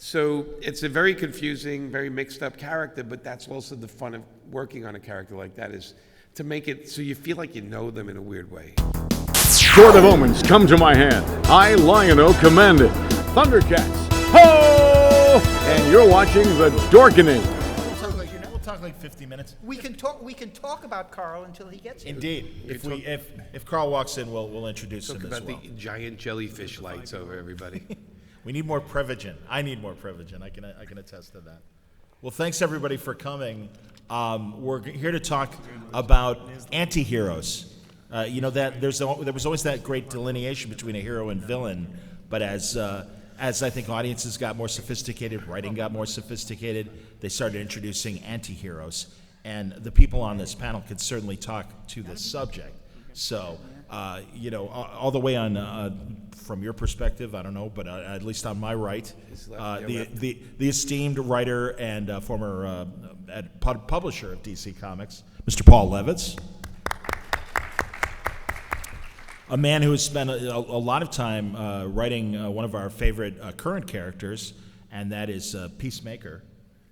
So it's a very confusing, very mixed up character, but that's also the fun of working on a character like that, is to make it so you feel like you know them in a weird way. Sword of Omens, come to my hand. I, Lion-O, command it. Thundercats, ho! And you're watching The Dorkening. We'll talk like 50 minutes. We can talk about Carl until he gets here. Indeed. If Carl walks in, we'll introduce him Talk as about well. the giant jellyfish lights over everybody. We need more Prevagen. I need more Prevagen. I can attest to that. Well, thanks everybody for coming. We're here to talk about anti-heroes. That there was always that great delineation between a hero and villain, but as I think audiences got more sophisticated, writing got more sophisticated, they started introducing anti-heroes, and the people on this panel could certainly talk to this subject. So, all the way on from your perspective, I don't know, but at least on my right, the esteemed writer and former publisher of DC Comics, Mr. Paul Levitz. A man who has spent a lot of time writing one of our favorite current characters, and that is Peacemaker.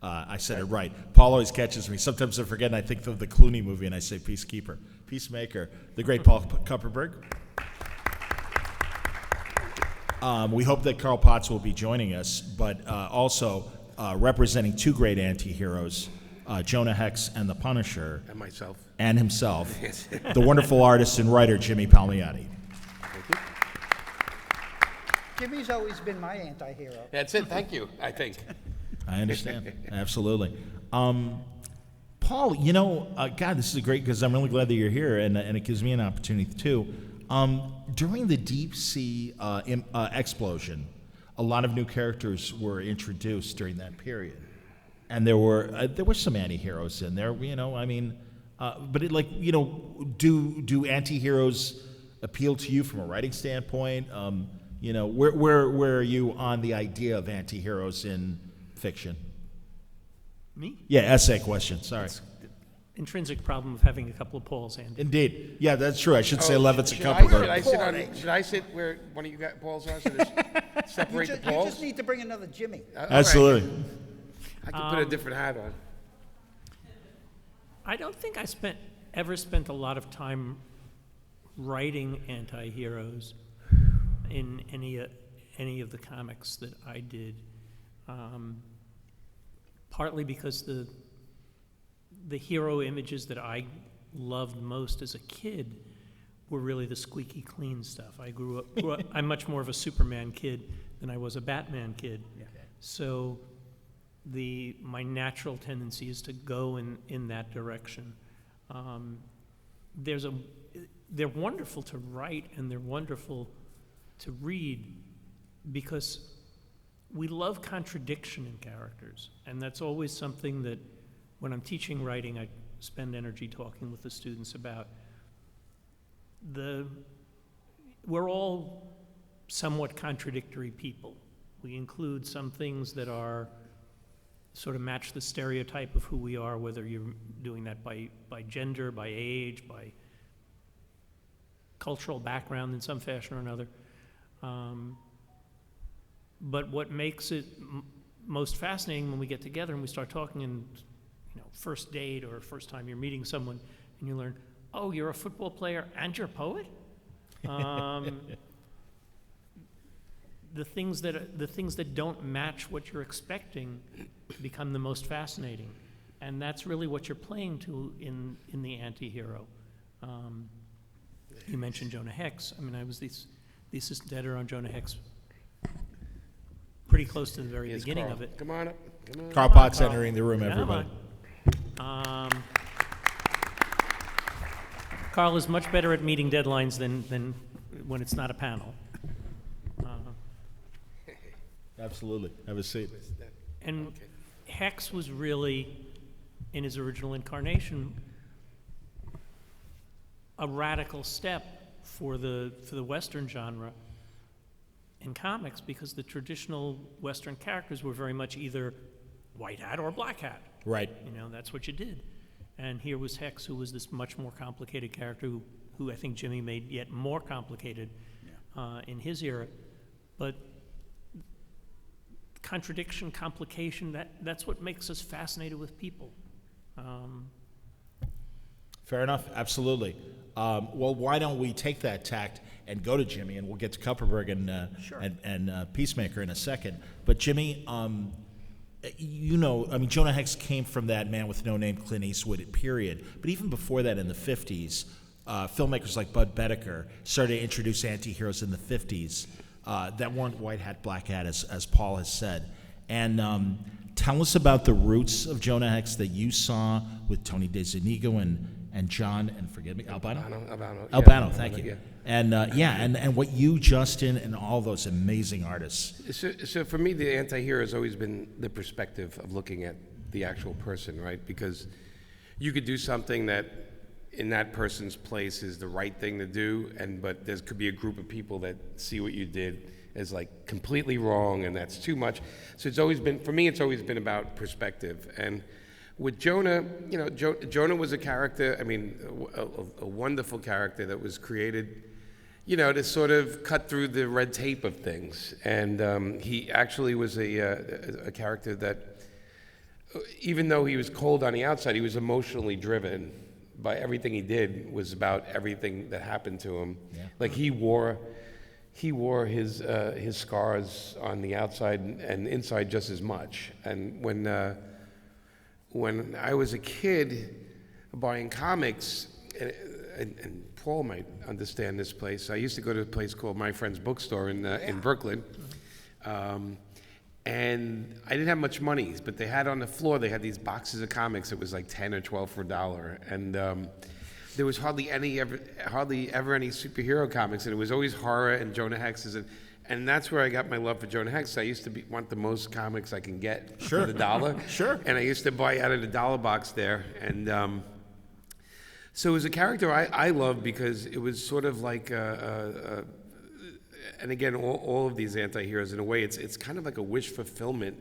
I said it right. Paul always catches me. Sometimes I forget, and I think of the Clooney movie, and I say Peacekeeper. Peacemaker, the great Paul Kupperberg. We hope that Carl Potts will be joining us, but also representing two great anti-heroes, Jonah Hex and the Punisher. And myself. And himself, the wonderful artist and writer, Jimmy Palmiotti. Thank you. Jimmy's always been my anti-hero. That's it. Thank you, I think. I understand. Absolutely. Paul, God, this is great because I'm really glad that you're here, and it gives me an opportunity too. During the deep sea explosion, a lot of new characters were introduced during that period, and there were some anti-heroes in there. But do anti-heroes appeal to you from a writing standpoint? Where are you on the idea of anti-heroes in fiction? Me? Yeah, essay question. Sorry. It's the intrinsic problem of having a couple of Pauls, Andy. Indeed. Yeah, that's true. I should say Levitz and Should Kupperberg. should I sit where one of you got Pauls are? So just separate the You Pauls? just need to bring another Jimmy. All right. Absolutely. I can put a different hat on. I don't think I ever spent a lot of time writing anti-heroes in any of the comics that I did. Partly because the hero images that I loved most as a kid were really the squeaky clean stuff. I grew up I'm much more of a Superman kid than I was a Batman kid. Yeah. So my natural tendency is to go in that direction. They're wonderful to write and they're wonderful to read because we love contradiction in characters, and that's always something that when I'm teaching writing, I spend energy talking with the students about. We're all somewhat contradictory people. We include some things that are sort of match the stereotype of who we are, whether you're doing that by gender, by age, by cultural background in some fashion or another. But what makes it most fascinating when we get together and we start talking in, first date or first time you're meeting someone and you learn, oh, you're a football player and you're a poet? The things that don't match what you're expecting become the most fascinating. And that's really what you're playing to in the anti-hero. You mentioned Jonah Hex. I was the assistant editor on Jonah Hex pretty close to the very beginning Carl. of it. Come on up. Come on. Carl Potts entering the room, everybody. Carl is much better at meeting deadlines than when it's not a panel. Absolutely. Have a seat. And Hex was really, in his original incarnation, a radical step for the Western genre in comics, because the traditional Western characters were very much either white hat or black hat. Right. That's what you did. And here was Hex, who was this much more complicated character who I think Jimmy made yet more complicated in his era. But contradiction, complication, that's what makes us fascinated with people. Fair enough. Absolutely. Well, why don't we take that tact and go to Jimmy, and we'll get to Kupperberg and Peacemaker in a second. But Jimmy, Jonah Hex came from that Man with No Name, Clint Eastwood period. But even before that, in the 50s, filmmakers like Bud Bedecker started to introduce anti-heroes in the 50s that weren't white hat, black hat, as Paul has said. And tell us about the roots of Jonah Hex that you saw with Tony DeZuniga and John, and forgive me, Albano? Albano, thank you. Yeah. And what you, Justin, and all those amazing artists. So for me, the anti-hero has always been the perspective of looking at the actual person, right? Because you could do something that in that person's place is the right thing to do, but there could be a group of people that see what you did as like completely wrong, and that's too much. So it's always been, for me, it's always been about perspective. And with Jonah, Jonah was a character, a wonderful character that was created, to sort of cut through the red tape of things. And he actually was a character that, even though he was cold on the outside, he was emotionally driven by everything he did, was about everything that happened to him. Yeah. Like he wore his scars on the outside and inside just as much. And when I was a kid buying comics, and Paul might understand this place, I used to go to a place called My Friend's Bookstore in Brooklyn. And I didn't have much money, but they had on the floor, they had these boxes of comics. It was like 10 or 12 for $1. And there was hardly ever any superhero comics, and it was always horror and Jonah Hex's. And that's where I got my love for Jonah Hex. I used to want the most comics I can get for the $1. Sure. And I used to buy out of the $1 box there. And so it was a character I loved because it was sort of like and again, all of these anti-heroes, in a way, it's kind of like a wish fulfillment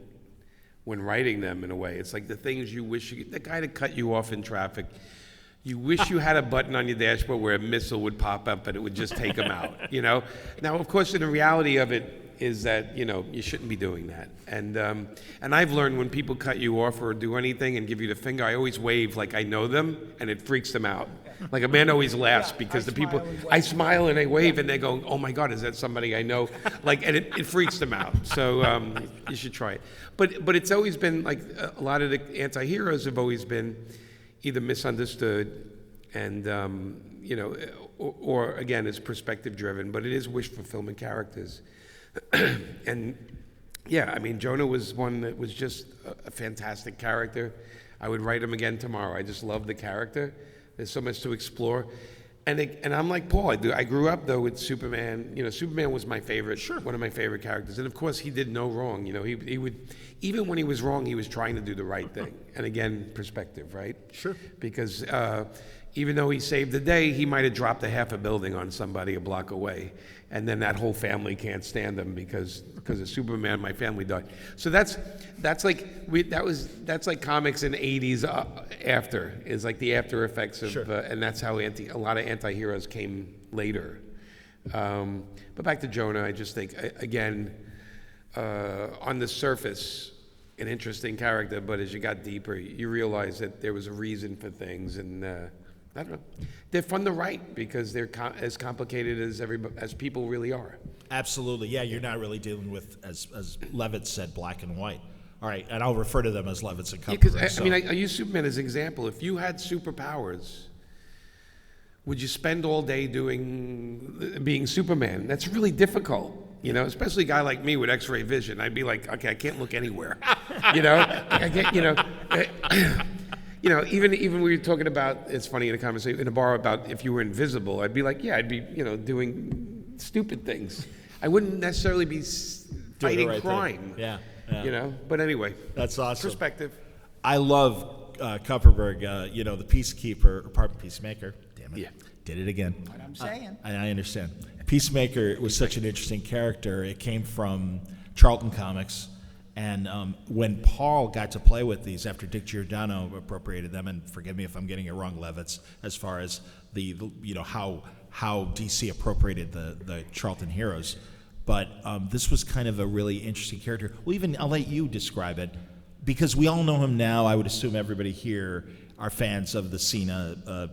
when writing them, in a way. It's like the things you wish the guy that cut you off in traffic, you wish you had a button on your dashboard where a missile would pop up and it would just take him out, Now, of course, the reality of it is that, you shouldn't be doing that. And I've learned when people cut you off or do anything and give you the finger, I always wave like I know them, and it freaks them out. Like Amanda always laughs because I smile and I wave and they go, oh my God, is that somebody I know? And it freaks them out. So you should try it. But it's always been like a lot of the anti-heroes have always been either misunderstood and, or again, it's perspective driven, but it is wish fulfillment characters. And yeah, Jonah was one that was just a fantastic character. I would write him again tomorrow. I just love the character. There's so much to explore. And I'm like Paul. I grew up, though, with Superman. Superman was my favorite, one of my favorite characters. And, of course, he did no wrong. He would, even when he was wrong, he was trying to do the right thing. And, again, perspective, right? Sure. Because even though he saved the day, he might have dropped a half a building on somebody a block away. And then that whole family can't stand him because of Superman, my family died. So that's like comics in the 80s after, is like the after effects of, and that's how a lot of anti-heroes came later. But back to Jonah, I just think, again, on the surface, an interesting character, but as you got deeper, you realize that there was a reason for things, and I don't know. They're fun to write because they're as complicated as people really are. Absolutely. Yeah, you're not really dealing with, as Levitz said, black and white. All right, and I'll refer to them as Levitz and Kupperberg. I use Superman as an example. If you had superpowers, would you spend all day being Superman? That's really difficult, especially a guy like me with X-ray vision. I'd be like, okay, I can't look anywhere, I can't, even we were talking about, it's funny in a conversation in a bar about if you were invisible, I'd be like, yeah, I'd be, doing stupid things. I wouldn't necessarily be fighting crime. Yeah. But anyway. That's awesome. Perspective. I love Kupperberg, the Peacemaker. Damn it. Yeah. Did it again. What I'm saying. I understand. Peacemaker was such an interesting character. It came from Charlton Comics. And when Paul got to play with these after Dick Giordano appropriated them, and forgive me if I'm getting it wrong, Levitz, as far as how DC appropriated the Charlton heroes, but this was kind of a really interesting character. Well, even I'll let you describe it, because we all know him now. I would assume everybody here are fans of the Cena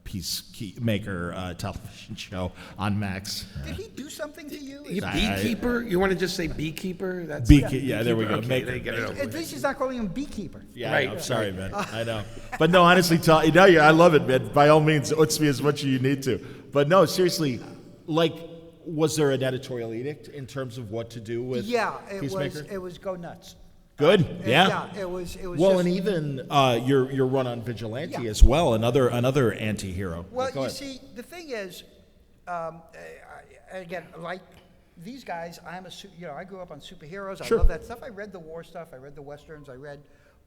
Peacemaker television show on Max. Did he do something to you? Beekeeper? You want to just say beekeeper? That's Yeah, there we go. Okay, Make they get it over At with. least he's not calling him beekeeper. Yeah, Right. I'm sorry, man. I know. But no, honestly, I love it, man. By all means, utz me as much as you need to. But no, seriously, like, was there an editorial edict in terms of what to do with Peacemaker? It was go nuts. Good. Yeah. Yeah, it was. Well, just, and even your run on Vigilante Yeah. as well, another anti-hero. Well, Go you ahead. see, the thing is, again, like these guys, I grew up on superheroes. Sure. I love that stuff. I read the war stuff. I read the westerns.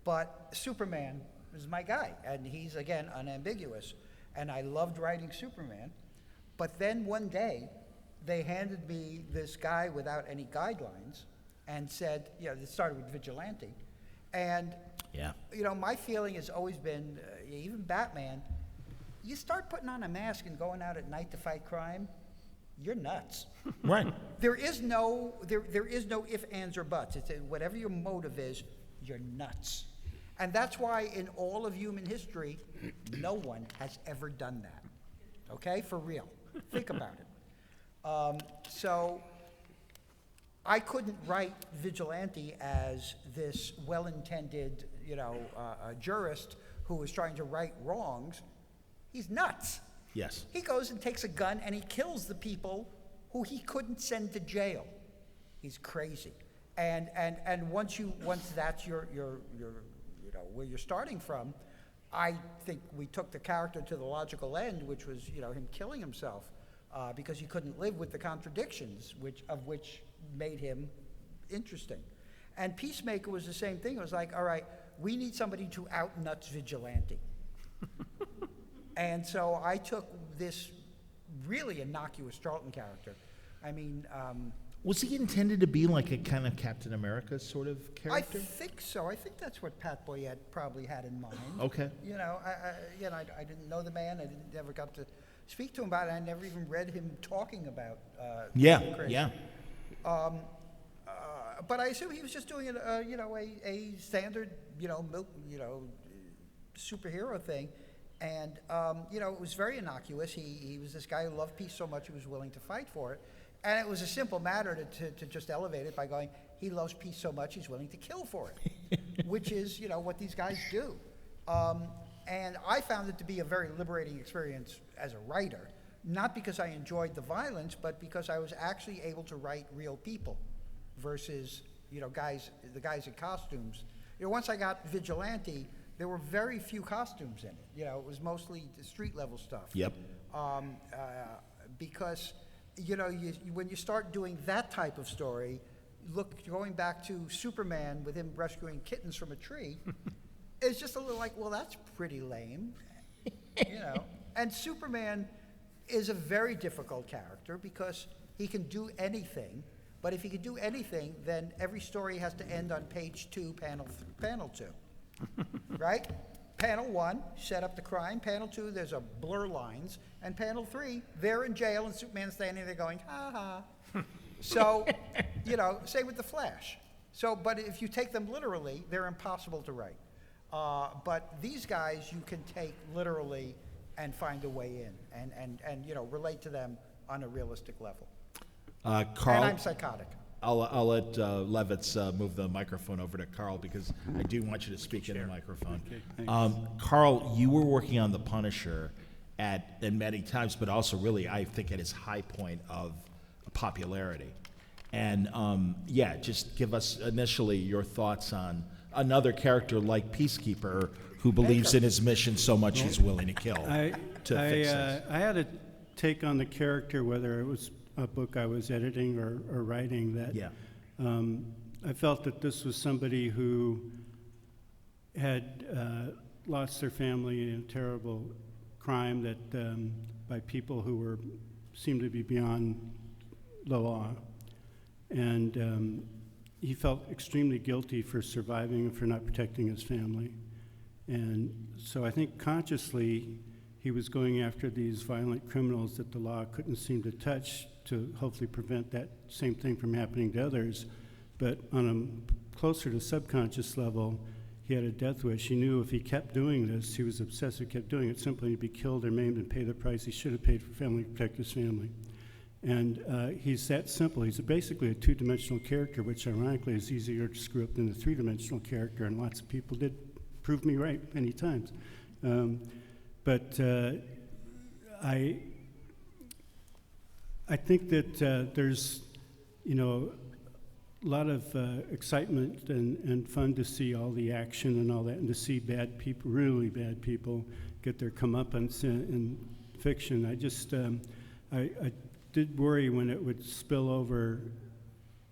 But Superman is my guy, and he's again unambiguous. And I loved writing Superman. But then one day, they handed me this guy without any guidelines, and said, it started with Vigilante, and Yeah. my feeling has always been, even Batman, you start putting on a mask and going out at night to fight crime, you're nuts. Right. There is no if, ands, or buts. It's whatever your motive is, you're nuts. And that's why in all of human history, no one has ever done that. Okay? For real. Think about it. So I couldn't write Vigilante as this well-intended, jurist who was trying to right wrongs. He's nuts. Yes. He goes and takes a gun and he kills the people who he couldn't send to jail. He's crazy. And once that's your where you're starting from, I think we took the character to the logical end, which was him killing himself because he couldn't live with the contradictions, which made him interesting. And Peacemaker was the same thing. It was like, all right, we need somebody to out-nuts Vigilante. And so I took this really innocuous Charlton character. I mean, Was he intended to be like a kind of Captain America sort of I character? think so. I think that's what Pat Boyette probably had in mind. Okay. I didn't know the man. I never got to speak to him about it. I never even read him talking about Chris. Yeah. But I assume he was just doing a standard, superhero thing. And, it was very innocuous. He was this guy who loved peace so much he was willing to fight for it. And it was a simple matter to just elevate it by going, he loves peace so much he's willing to kill for it, which is, what these guys do. And I found it to be a very liberating experience as a writer, not because I enjoyed the violence, but because I was actually able to write real people versus, the guys in costumes. Once I got Vigilante, there were very few costumes in it. It was mostly the street level stuff. Yep. Because, when you start doing that type of story, going back to Superman with him rescuing kittens from a tree, it's just a little like, well, that's pretty lame, And Superman is a very difficult character because he can do anything. But if he can do anything, then every story has to end on page 2, panel 2. Right? Panel 1, set up the crime. Panel 2, there's a blur lines. And panel 3, they're in jail and Superman's standing there going, ha ha. So, same with the Flash. So, but if you take them literally, they're impossible to write. But these guys you can take literally and find a way in and relate to them on a realistic level. Carl, And I'm psychotic. I'll let Levitz move the microphone over to Carl because I do want you to speak in the microphone. Carl, you were working on The Punisher at many times, but also really, I think, at his high point of popularity. And just give us initially your thoughts on another character like Peacekeeper who believes in his mission so much he's willing to kill to fix this. I had a take on the character, whether it was a book I was editing or writing, that I felt that this was somebody who had lost their family in a terrible crime that by people who seemed to be beyond the law. And he felt extremely guilty for surviving and for not protecting his family. And so I think consciously he was going after these violent criminals that the law couldn't seem to touch to hopefully prevent that same thing from happening to others. But on a closer to subconscious level, he had a death wish. He knew if he kept doing this, he was obsessive, kept doing it, simply he'd be killed or maimed and pay the price he should have paid for family to protect his family. And he's that simple. He's basically a two-dimensional character, which ironically is easier to screw up than a three-dimensional character, and lots of people did prove me right many times. But I think that there's, a lot of excitement and fun to see all the action and all that, and to see bad people, really bad people, get their comeuppance in fiction. I did worry when it would spill over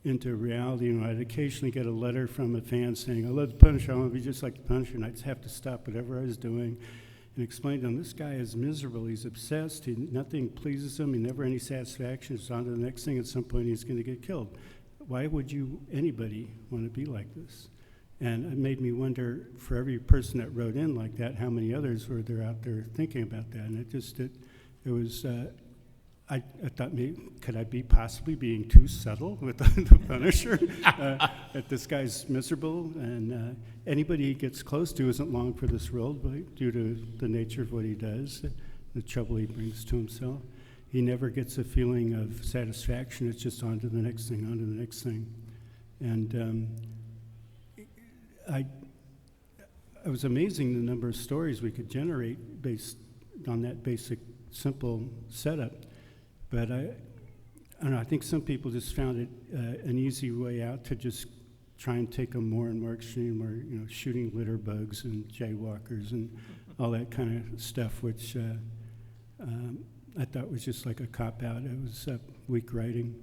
into reality. I'd occasionally get a letter from a fan saying, I love the Punisher, I want to be just like the Punisher, and I'd just have to stop whatever I was doing and explain to him, this guy is miserable, he's obsessed, nothing pleases him, he never any satisfaction, it's on to the next thing, at some point he's going to get killed. Why would anybody want to be like this? And it made me wonder, for every person that wrote in like that, how many others were there out there thinking about that? And it was, I thought, could I be possibly being too subtle with the Punisher? That this guy's miserable, and anybody he gets close to isn't long for this world, but due to the nature of what he does, the trouble he brings to himself. He never gets a feeling of satisfaction. It's just on to the next thing, on to the next thing. And I was amazing the number of stories we could generate based on that basic, simple setup. But I don't know, I think some people just found it an easy way out to just try and take them more and more extreme, or shooting litter bugs and jaywalkers and all that kind of stuff, which I thought was just like a cop-out. It was weak writing.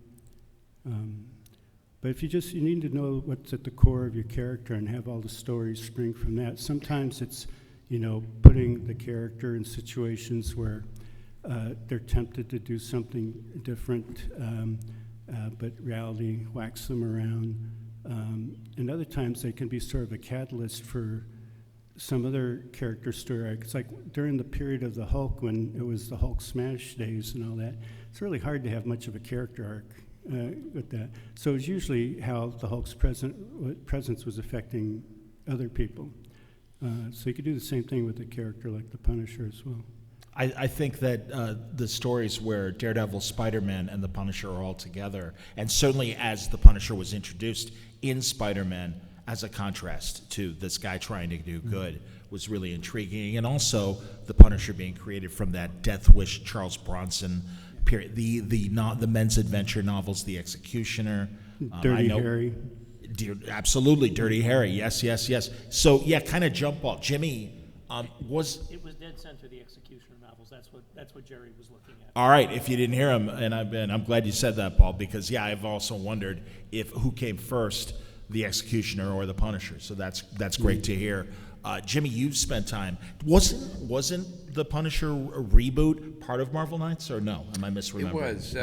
But if you need to know what's at the core of your character and have all the stories spring from that. Sometimes it's, putting the character in situations where they're tempted to do something different, but reality whacks them around. And other times they can be sort of a catalyst for some other character story arc. It's like during the period of the Hulk, when it was the Hulk smash days and all that, it's really hard to have much of a character arc with that. So it's usually how the Hulk's presence was affecting other people. So you could do the same thing with a character like the Punisher as well. I think that the stories where Daredevil, Spider-Man, and the Punisher are all together, and certainly as the Punisher was introduced in Spider-Man as a contrast to this guy trying to do good, was really intriguing. And also the Punisher being created from that Death Wish Charles Bronson period, the men's adventure novels, The Executioner, Dirty Harry. Absolutely, Dirty Harry. Yes. So yeah, kind of jump ball. Jimmy It was dead center, The Executioner novels. That's what Jerry was looking at. All right, if you didn't hear him, and I'm glad you said that, Paul, because yeah, I've also wondered who came first, The Executioner or the Punisher. So that's great to hear. Jimmy, you've spent time. Wasn't the Punisher a reboot part of Marvel Knights, or no? Am I misremembering? It was.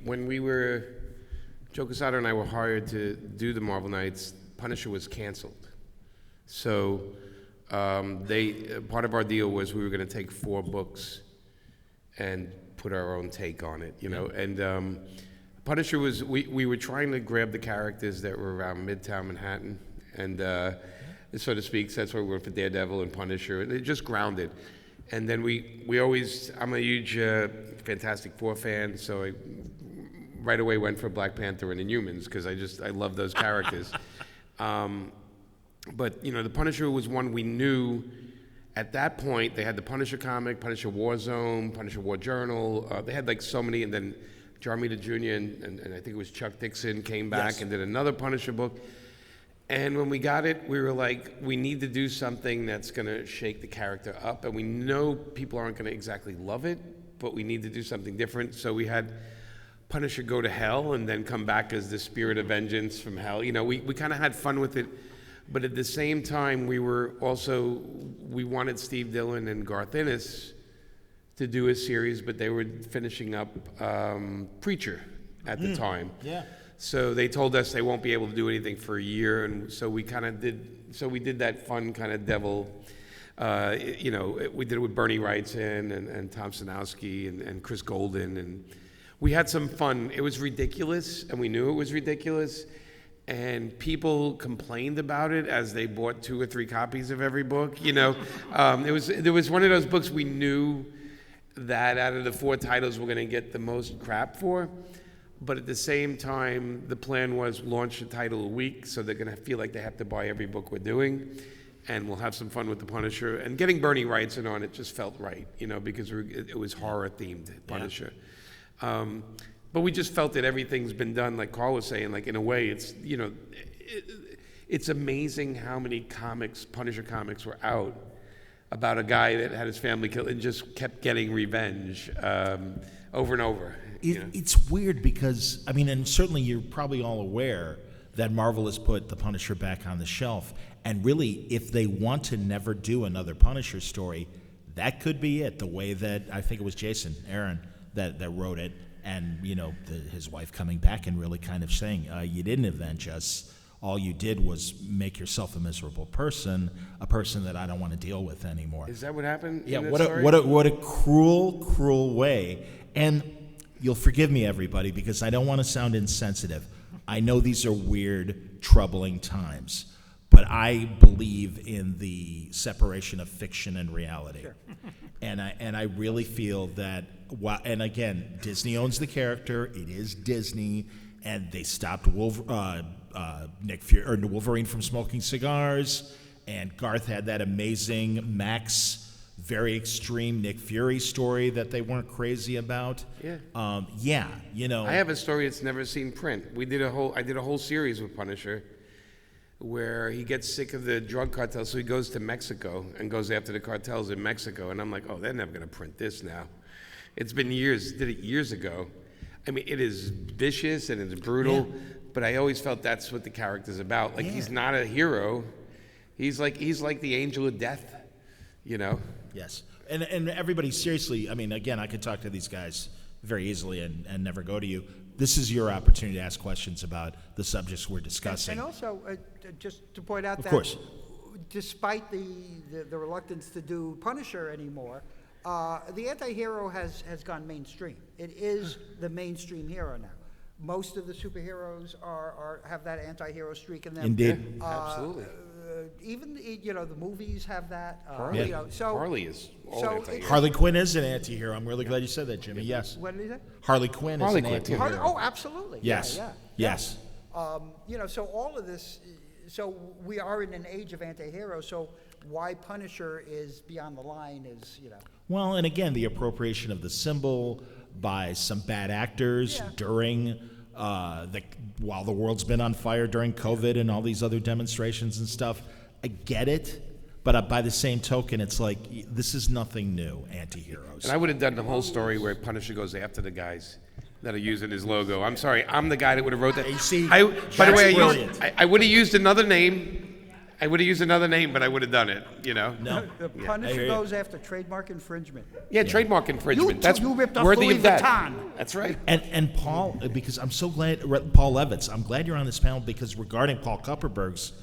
When we were, Joe Quesada and I were hired to do the Marvel Knights, Punisher was canceled. So part of our deal was we were going to take 4 books and put our own take on it, And Punisher was, we were trying to grab the characters that were around Midtown Manhattan, and so to speak. So that's why we went for Daredevil and Punisher, and it just grounded. And then I'm a huge Fantastic Four fan, so I right away went for Black Panther and Inhumans because I love those characters. But the Punisher was one we knew. At that point, they had the Punisher comic, Punisher Warzone, Punisher War Journal. They had like so many, and then Jarmita Jr. and I think it was Chuck Dixon came back and did another Punisher book. And when we got it, we were like, we need to do something that's going to shake the character up. And we know people aren't going to exactly love it, but we need to do something different. So we had Punisher go to hell and then come back as the spirit of vengeance from hell. We kind of had fun with it. But at the same time, we wanted Steve Dillon and Garth Ennis to do a series, but they were finishing up Preacher at the time. Yeah. So they told us they won't be able to do anything for a year, and so we did that fun kind of devil, we did it with Bernie Wrightson and Tom Sanowski and Chris Golden, and We had some fun. It was ridiculous, and we knew it was ridiculous. And people complained about it as they bought 2 or 3 copies of every book. There was one of those books we knew that out of the 4 titles we're going to get the most crap for. But at the same time, the plan was launch a title a week, so they're going to feel like they have to buy every book we're doing. And we'll have some fun with the Punisher. And getting Bernie Wrightson on it just felt right, because it was horror-themed, Punisher. But we just felt that everything's been done, like Carl was saying, like in a way, it's amazing how many Punisher comics were out about a guy that had his family killed and just kept getting revenge over and over. It's weird because, and certainly you're probably all aware that Marvel has put the Punisher back on the shelf. And really, if they want to never do another Punisher story, that could be it. The way that, I think it was Jason Aaron that wrote it, and his wife coming back and really kind of saying, you didn't avenge us. All you did was make yourself a miserable person, a person that I don't want to deal with anymore. Is that what happened? Yeah, what a cruel way. And you'll forgive me, everybody, because I don't want to sound insensitive. I know these are weird, troubling times, but I believe in the separation of fiction and reality. Sure. And I really feel that, and again, Disney owns the character. It is Disney, and they stopped Nick Fury or Wolverine from smoking cigars, and Garth had that amazing Max, very extreme Nick Fury story that they weren't crazy about. Yeah. I have a story that's never seen print. I did a whole series with Punisher, where he gets sick of the drug cartel, so he goes to Mexico and goes after the cartels in Mexico. And I'm like, oh, they're never going to print this now. It's been years. Did it years ago. It is vicious and it's brutal, but I always felt that's what the character's about. Like, he's not a hero. He's like the angel of death, Yes. And everybody, seriously, again, I could talk to these guys very easily and never go to you. This is your opportunity to ask questions about the subjects we're discussing. And also, just to point out of that course. Despite the reluctance to do Punisher anymore, the anti-hero has gone mainstream. It is the mainstream hero now. Most of the superheroes have that anti-hero streak in them. Indeed. Absolutely. Even the movies have that. Harley. So Harley is all anti-hero. Harley Quinn is an anti-hero. I'm really glad you said that, Jimmy. Yes. What did he say? Harley Quinn is an anti-hero. Oh, absolutely. Yes. Yeah. Yes. So all of this. So we are in an age of anti-heroes. So why Punisher is beyond the line is Well, and again, the appropriation of the symbol by some bad actors during while the world's been on fire during COVID and all these other demonstrations and stuff. I get it, but by the same token, it's like, this is nothing new, anti-heroes. And I would have done the whole story where Punisher goes after the guys that are using his logo. I'm sorry, I'm the guy that would have wrote that. You see, by the way, brilliant. I would have used another name. I would have used another name, but I would have done it, No. The Punisher goes after trademark infringement. Yeah, trademark infringement. That's you ripped off worthy Louis of that. Vuitton. That's right. And Paul, because I'm so glad, Paul Levitz, I'm glad you're on this panel, because regarding Paul Kupperberg's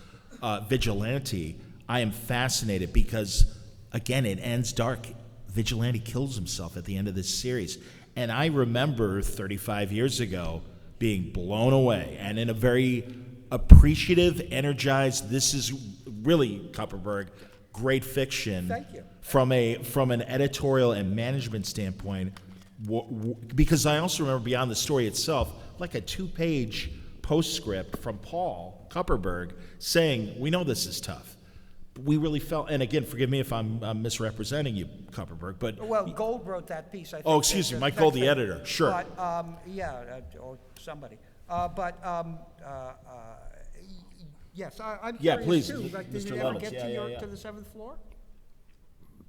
Vigilante, I am fascinated because, again, it ends dark. Vigilante kills himself at the end of this series. And I remember 35 years ago being blown away, and in a very appreciative, energized, this is really, Kupperberg, great fiction. Thank you. From an editorial and management standpoint, because I also remember beyond the story itself, like a 2-page postscript from Paul Kupperberg saying, we know this is tough. We really felt, and again, forgive me if I'm misrepresenting you, Kupperberg, but... Well, Gold wrote that piece, I think. Oh, excuse me, Mike Gold, the editor, sure. But, or somebody. Yes, I'm Yeah, curious please, too. Like, did Mr. it ever Levitz, get yeah. to the 7th floor?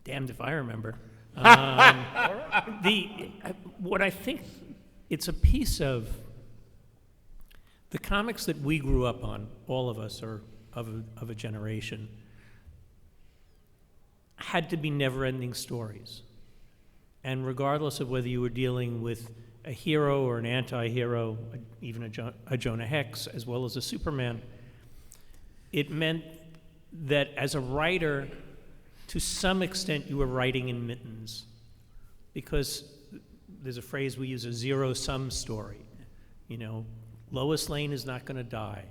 Damned if I remember. What I think, it's a piece of the comics that we grew up on. All of us are of a generation. Had to be never-ending stories, and regardless of whether you were dealing with a hero or an anti-hero, even a Jonah Hex, as well as a Superman, it meant that as a writer, to some extent, you were writing in mittens, because there's a phrase we use, a zero-sum story. You know, Lois Lane is not going to die.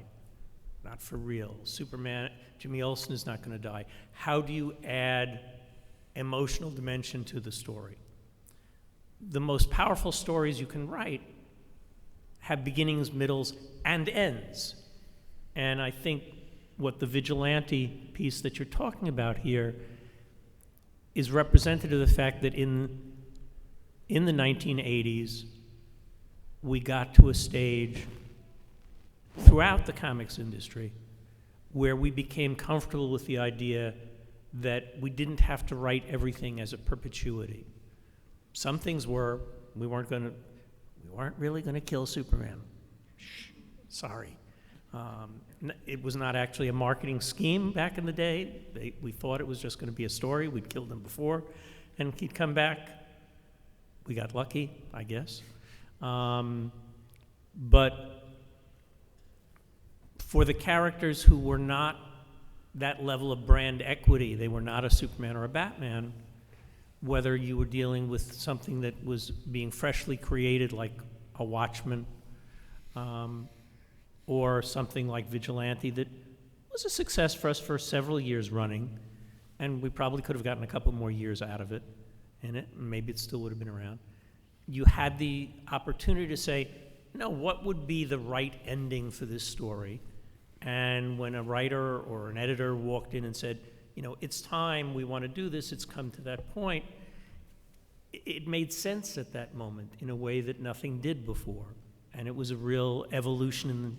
Not for real. Superman, Jimmy Olsen is not going to die. How do you add emotional dimension to the story? The most powerful stories you can write have beginnings, middles, and ends. And I think what the vigilante piece that you're talking about here is representative of the fact that in the 1980s, we got to a stage throughout the comics industry where we became comfortable with the idea that we didn't have to write everything as a perpetuity. Some things were, we weren't really going to kill Superman. Shh, sorry. It was not actually a marketing scheme back in the day. We thought it was just going to be a story. We'd killed him before, and he'd come back. We got lucky, I guess. But for the characters who were not that level of brand equity, they were not a Superman or a Batman, whether you were dealing with something that was being freshly created like a Watchman, or something like Vigilante that was a success for us for several years running, and we probably could have gotten a couple more years out of it in it, and maybe it still would have been around. You had the opportunity to say, no, what would be the right ending for this story? And when a writer or an editor walked in and said, you know, it's time, we want to do this, it's come to that point, it made sense at that moment in a way that nothing did before. And it was a real evolution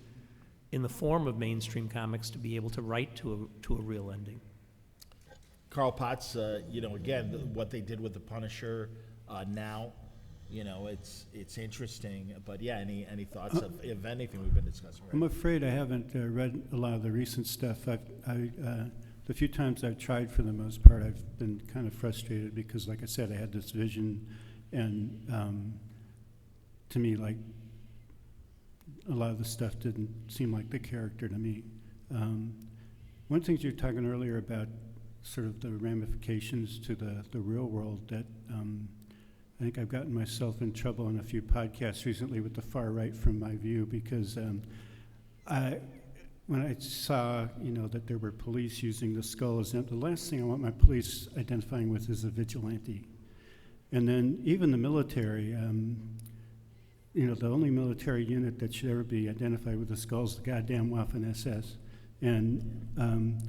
in the form of mainstream comics to be able to write to a real ending. Carl Potts, you know, again, what they did with the Punisher now, you know, it's interesting. But yeah, any thoughts of anything we've been discussing? Right? I'm afraid I haven't read a lot of the recent stuff. The few times I've tried, for the most part, I've been kind of frustrated because, like I said, I had this vision, and to me, like, a lot of the stuff didn't seem like the character to me. One thing you were talking earlier about sort of the ramifications to the real world, that I think I've gotten myself in trouble on a few podcasts recently with the far right from my view, because when I saw, you know, that there were police using the skull as the last thing I want my police identifying with is a vigilante. And then even the military, you know, the only military unit that should ever be identified with the skull is the goddamn Waffen-SS. And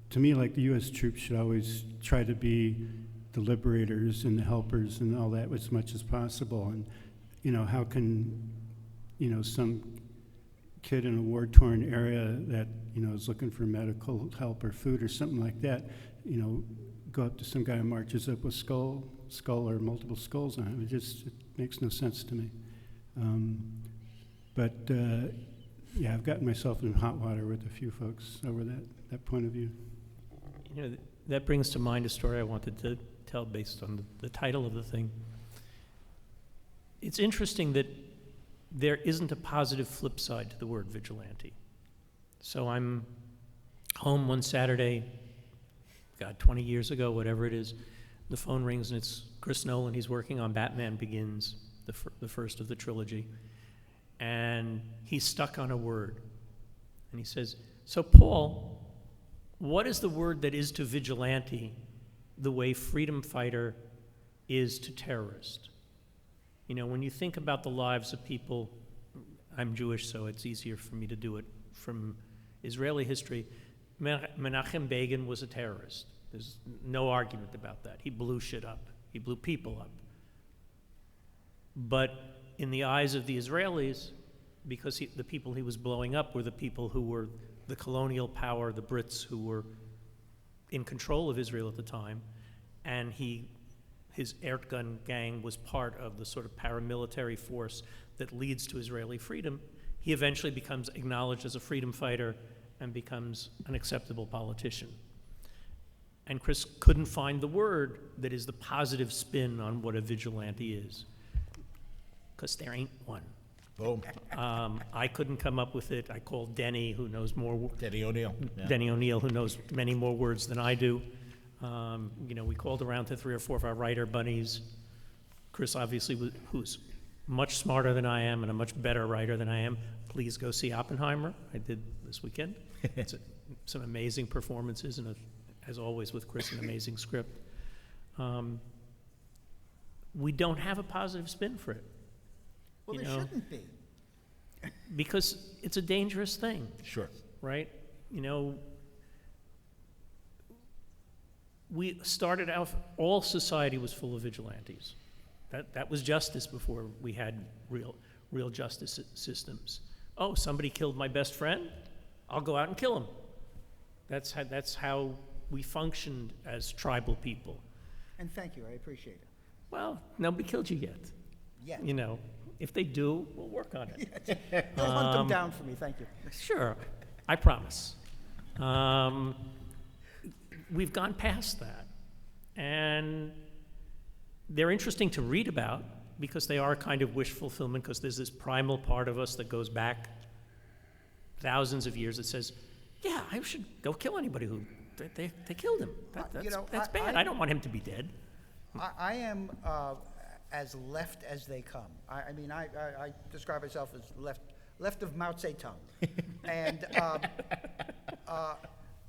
to me, like, the U.S. troops should always try to be the liberators and the helpers and all that as much as possible. And, you know, how can, you know, some kid in a war-torn area that, you know, is looking for medical help or food or something like that, you know, go up to some guy who marches up with skull or multiple skulls on him? It makes no sense to me. Yeah, I've gotten myself in hot water with a few folks over that point of view. You know, that brings to mind a story I wanted to tell based on the title of the thing. It's interesting that there isn't a positive flip side to the word vigilante. So I'm home one Saturday, God, 20 years ago, whatever it is, the phone rings and it's Chris Nolan. He's working on Batman Begins, the first of the trilogy. And he's stuck on a word. And he says, so Paul, what is the word that is to vigilante the way freedom fighter is to terrorist? You know, when you think about the lives of people, I'm Jewish, so it's easier for me to do it from Israeli history. Menachem Begin was a terrorist. There's no argument about that. He blew shit up. He blew people up. But in the eyes of the Israelis, because the people he was blowing up were the people who were the colonial power, the Brits who were in control of Israel at the time, and his Erdgun gang was part of the sort of paramilitary force that leads to Israeli freedom, he eventually becomes acknowledged as a freedom fighter and becomes an acceptable politician. And Chris couldn't find the word that is the positive spin on what a vigilante is, because there ain't one. Boom. I couldn't come up with it. I called Denny, who knows more. Denny O'Neill. Yeah. Denny O'Neill, who knows many more words than I do. You know, we called around to 3 or 4 of our writer buddies. Chris obviously, who's much smarter than I am and a much better writer than I am, please go see Oppenheimer. I did this weekend. It's some amazing performances and, as always with Chris, an amazing script. We don't have a positive spin for it. Well, there shouldn't be. Because it's a dangerous thing. Sure. Right? We started out, all society was full of vigilantes. That was justice before we had real justice systems. Oh, somebody killed my best friend? I'll go out and kill him. That's how we functioned as tribal people. And thank you, I appreciate it. Well, nobody killed you yet. Yeah. If they do, we'll work on it. They'll hunt them down for me, thank you. Sure, I promise. We've gone past that. And they're interesting to read about because they are kind of wish fulfillment, because there's this primal part of us that goes back thousands of years that says, yeah, I should go kill anybody who they killed him. That's bad. I don't want him to be dead. I am as left as they come. I mean, I describe myself as left of Mao Zedong. And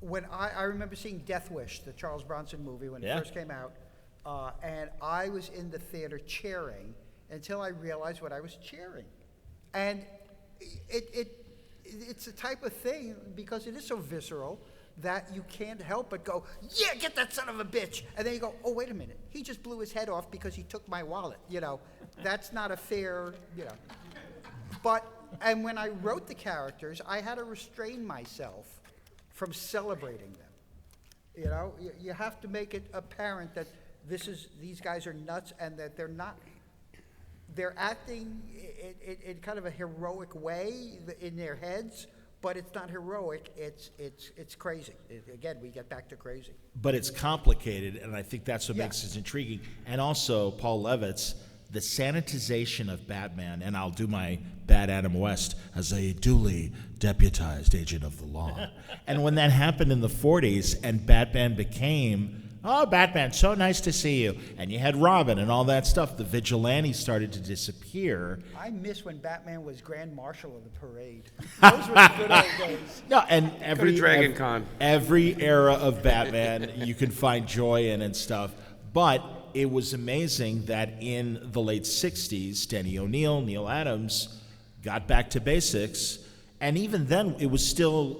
when I remember seeing Death Wish, the Charles Bronson movie, when it first came out, and I was in the theater cheering until I realized what I was cheering. And it's a type of thing, because it is so visceral, that you can't help but go, yeah, get that son of a bitch. And then you go, oh, wait a minute. He just blew his head off because he took my wallet. That's not a fair, But, and when I wrote the characters, I had to restrain myself from celebrating them. You have to make it apparent that these guys are nuts and that they're acting in kind of a heroic way in their heads, but it's not heroic, it's crazy. Again, we get back to crazy. But it's complicated, and I think that's what makes it intriguing. And also, Paul Levitz, the sanitization of Batman, and I'll do my bad Adam West as a duly deputized agent of the law. And when that happened in the 40s and Batman became, oh, Batman, so nice to see you, and you had Robin and all that stuff, the vigilantes started to disappear. I miss when Batman was Grand Marshal of the parade. Those were the good old days. No, and every era of Batman you can find joy in and stuff. But it was amazing that in the late 60s, Denny O'Neil, Neil Adams got back to basics, and even then it was still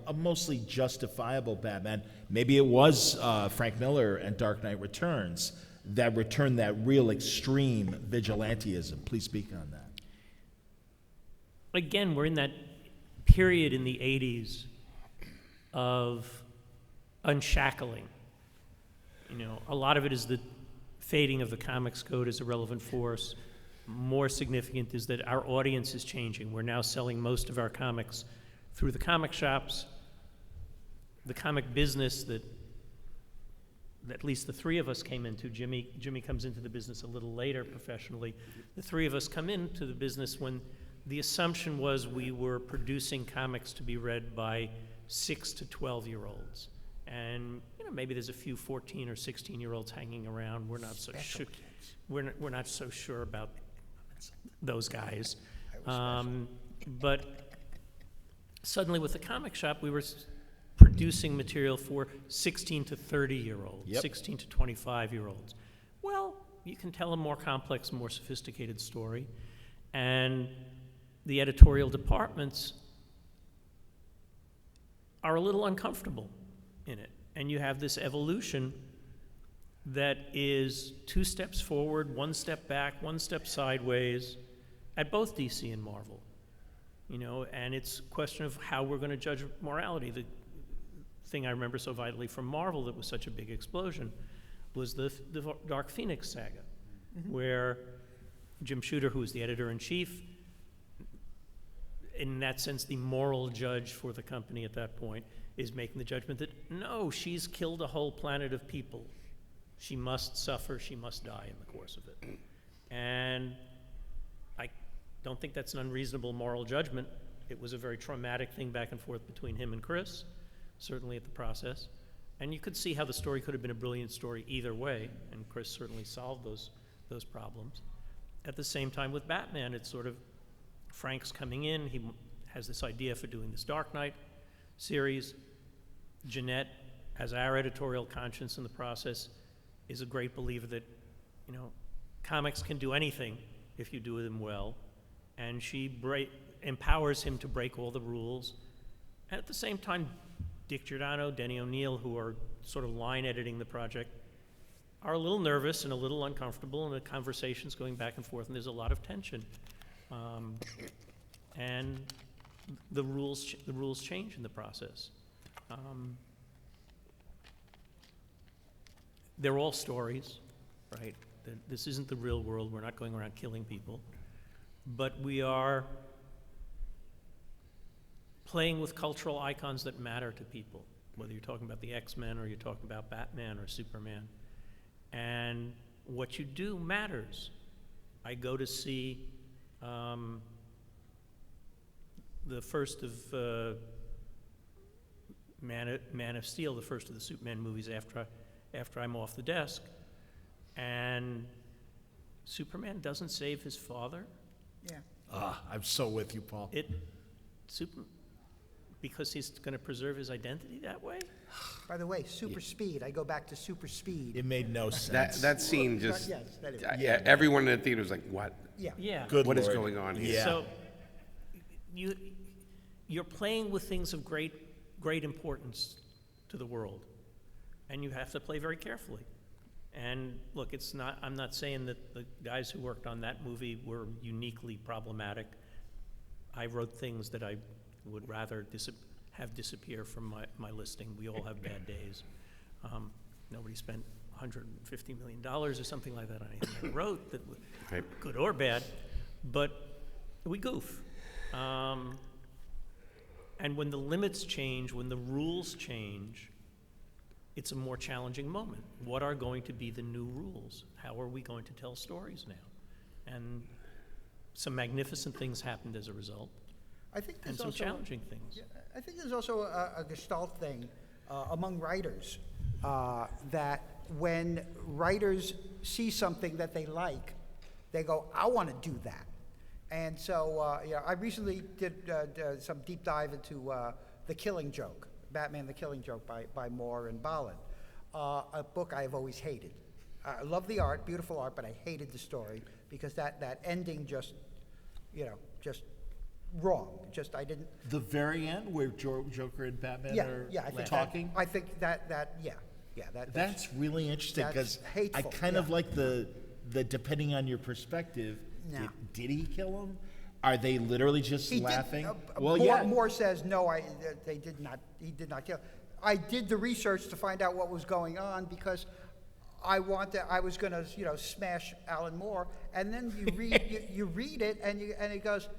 a mostly justifiable Batman. Maybe it was Frank Miller and Dark Knight Returns that returned that real extreme vigilantism. Please speak on that. Again, we're in that period in the 80s of unshackling. A lot of it is the fading of the comics code as a relevant force. More significant is that our audience is changing. We're now selling most of our comics through the comic shops. The comic business that at least the three of us came into, Jimmy comes into the business a little later professionally. The three of us come into the business when the assumption was we were producing comics to be read by 6 to 12-year-olds. And maybe there's a few 14 or 16-year-olds hanging around. We're not so sure. We're not so sure about those guys. But suddenly, with the comic shop, we were producing material for 16 to 30-year-olds, 16 to 25-year-olds. Well, you can tell a more complex, more sophisticated story, and the editorial departments are a little uncomfortable in it. And you have this evolution that is 2 steps forward, 1 step back, 1 step sideways at both DC and Marvel. And it's a question of how we're going to judge morality. The thing I remember so vitally from Marvel that was such a big explosion was the Dark Phoenix saga, where Jim Shooter, who was the editor-in-chief, in that sense the moral judge for the company at that point, is making the judgment that, no, she's killed a whole planet of people. She must suffer, she must die in the course of it. And I don't think that's an unreasonable moral judgment. It was a very traumatic thing back and forth between him and Chris, certainly at the process. And you could see how the story could have been a brilliant story either way, and Chris certainly solved those problems. At the same time with Batman, it's sort of Frank's coming in. He has this idea for doing this Dark Knight series. Jeanette, as our editorial conscience in the process, is a great believer that, you know, comics can do anything if you do them well. And she empowers him to break all the rules. And at the same time, Dick Giordano, Denny O'Neil, who are sort of line editing the project, are a little nervous and a little uncomfortable, and the conversation's going back and forth, and there's a lot of tension. And the rules change in the process. They're all stories, right? This isn't the real world. We're not going around killing people. But we are playing with cultural icons that matter to people, whether you're talking about the X-Men or you're talking about Batman or Superman. And what you do matters. I go to see the first of Man of Steel, the first of the Superman movies after I'm off the desk, and Superman doesn't save his father. Yeah. I'm so with you, Paul. Because he's going to preserve his identity that way? By the way, super speed. I go back to super speed. It made no sense. That scene just, Yes, that is. yeah, everyone in the theater was like, what? Yeah. Yeah. Good What is Lord. going on here? Yeah. So you're playing with things of great importance to the world, and you have to play very carefully. And look, I'm not saying that the guys who worked on that movie were uniquely problematic. I wrote things that I would rather have disappear from my listing. We all have bad days. Nobody spent $150 million or something like that on anything I wrote, that was Right. good or bad, but we goof. And when the limits change, when the rules change, it's a more challenging moment. What are going to be the new rules? How are we going to tell stories now? And some magnificent things happened as a result, I think and there's some also, challenging things. Yeah, I think there's also a gestalt thing among writers that when writers see something that they like, they go, I want to do that. And so, I recently did some deep dive into The Killing Joke, Batman the Killing Joke by Moore and Balin, a book I've always hated. I love the art, beautiful art, but I hated the story because that ending just wrong. Just, I didn't. The very end where Joker and Batman are I think talking? I think That's really interesting because that's I hateful, kind of yeah. like the depending on your perspective, No. did he kill him? Are they literally just He laughing? Did, Moore says no. They did not. He did not kill. I did the research to find out what was going on because I was going to smash Alan Moore, and then you read you read it and it goes.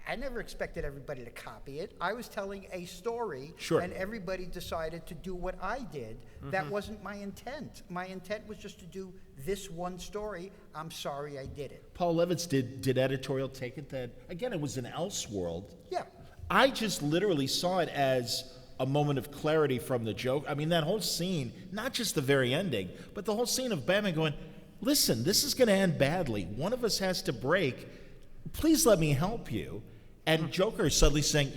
I never expected everybody to copy it. I was telling a story, Sure. and everybody decided to do what I did. Mm-hmm. That wasn't my intent. My intent was just to do this one story. I'm sorry I did it. Paul Levitz did editorial take it that again it was an Elseworld. Yeah. I just literally saw it as a moment of clarity from the joke. I mean, that whole scene, not just the very ending, but the whole scene of Batman going, listen, this is going to end badly. One of us has to break. Please let me help you. And Joker is suddenly saying,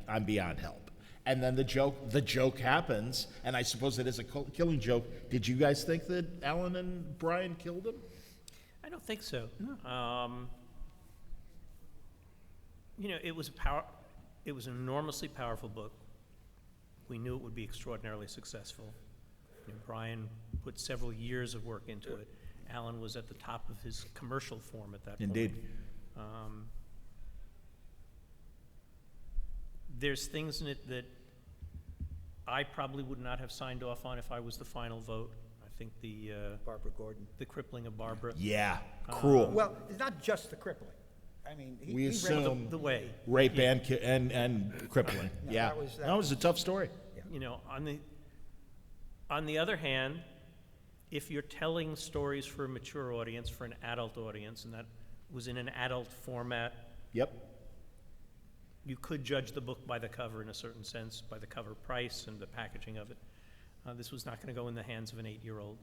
I'm beyond help. And then the joke happens, and I suppose it is a killing joke. Did you guys think that Alan and Brian killed him? I don't think so. No. It was an enormously powerful book. We knew it would be extraordinarily successful. Brian put several years of work into it. Alan was at the top of his commercial form at that Indeed. point. There's things in it that I probably would not have signed off on if I was the final vote. I think the Barbara Gordon. the crippling of Barbara, Yeah, cruel. Well, it's not just the crippling. I mean, We he read assume- the way. Rape and crippling. No, Yeah, that was- a tough story. On the other hand, if you're telling stories for a mature audience, for an adult audience, and that was in an adult format, Yep. you could judge the book by the cover in a certain sense, by the cover price and the packaging of it. This was not going to go in the hands of an 8-year-old.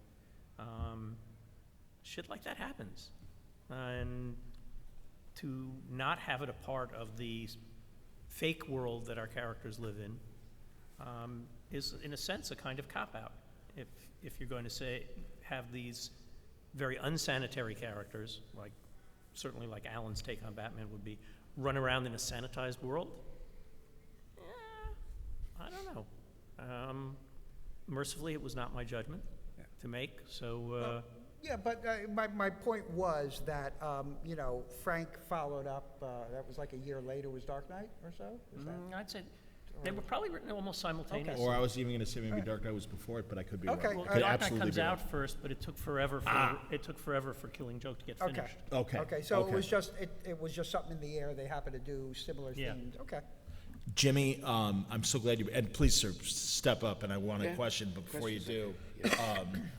shit like that happens. And to not have it a part of the fake world that our characters live in is, in a sense, a kind of cop-out. If you're going to have these very unsanitary characters, certainly like Alan's take on Batman would be, run around in a sanitized world, I don't know. Mercifully, it was not my judgment to make, so... Yeah, but my point was that, Frank followed up, that was like a year later, was Dark Knight or so? Was that? I'd say they were probably written almost simultaneously. Or I was even going to say maybe Dark Knight was before it, but I could be Okay. wrong. Well, Could Dark Knight absolutely comes be wrong. out first, but it took forever for Killing Joke to get Okay. finished. Okay. Okay, so Okay. it was just something in the air, they happened to do similar Yeah. themes, okay. Jimmy, I'm so glad you, and please, sir, step up, and I want a question, but before you do,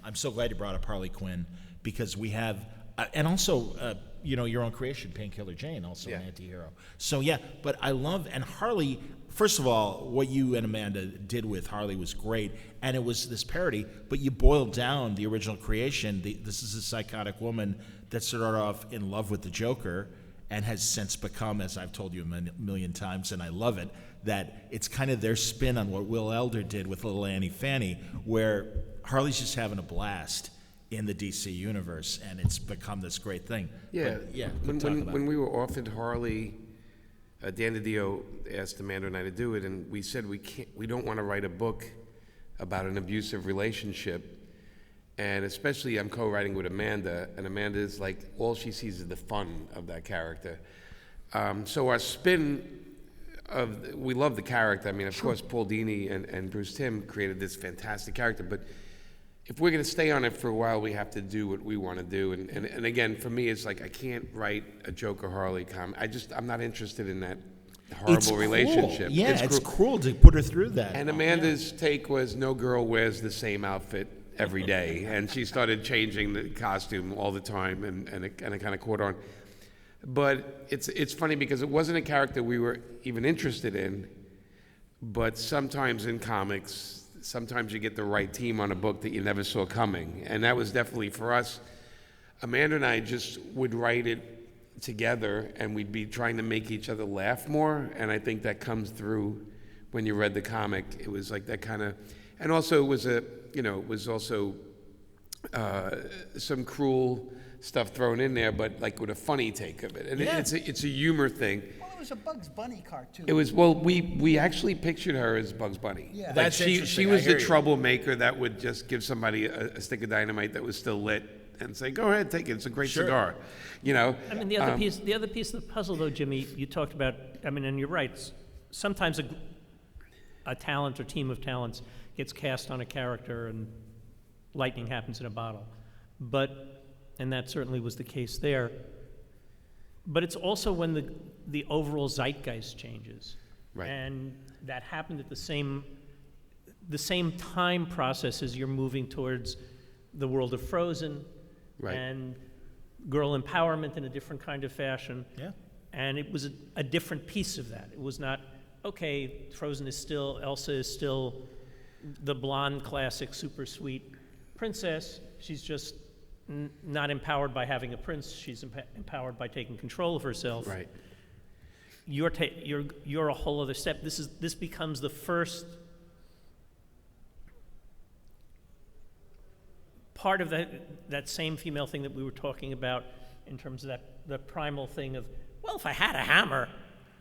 I'm so glad you brought up Harley Quinn, because we have, and also, your own creation, Painkiller Jane, also an anti-hero. So, but I love, and Harley, first of all, what you and Amanda did with Harley was great, and it was this parody, but you boiled down the original creation. This is a psychotic woman that started off in love with the Joker, and has since become, as I've told you a million times, and I love it, that it's kind of their spin on what Will Elder did with Little Annie Fanny, where Harley's just having a blast in the DC universe, and it's become this great thing. Yeah, But, when we were offered Harley, Dan DiDio asked Amanda and I to do it, and we said we don't want to write a book about an abusive relationship. And especially I'm co-writing with Amanda, and Amanda is like, all she sees is the fun of that character. So our spin we love the character. I mean, of course, Paul Dini and Bruce Timm created this fantastic character, but if we're going to stay on it for a while, we have to do what we want to do. And again, for me, it's like I can't write a Joker Harley comic. I'm not interested in that horrible relationship. Yeah, it's cruel to put her through that. And Amanda's take was, no girl wears the same outfit every day, and she started changing the costume all the time, and it kind of caught on. But it's funny because it wasn't a character we were even interested in, but sometimes in comics, sometimes you get the right team on a book that you never saw coming, and that was definitely for us. Amanda and I just would write it together, and we'd be trying to make each other laugh more, and I think that comes through when you read the comic. It was like that kind of, and also it was also some cruel stuff thrown in there, but like with a funny take of it. And it's a humor thing. Well, it was a Bugs Bunny cartoon. It was, well, we actually pictured her as Bugs Bunny. Yeah. Like That's she interesting. was I hear the you. troublemaker that would just give somebody a stick of dynamite that was still lit and say, go ahead, take it, it's a great cigar. I mean, the other piece of the puzzle, though, Jimmy, you talked about, and you're right, sometimes a talent or team of talents gets cast on a character and lightning happens in a bottle. And that certainly was the case there. But it's also when the overall zeitgeist changes. Right. And that happened at the same time process as you're moving towards the world of Frozen and girl empowerment in a different kind of fashion. Yeah. And it was a different piece of that. It was not, okay, Frozen is still, Elsa is still the blonde, classic, super sweet princess. She's just not empowered by having a prince. She's empowered by taking control of herself. Right. You're a whole other step. This becomes the first part of that same female thing that we were talking about in terms of the primal thing of, well, if I had a hammer,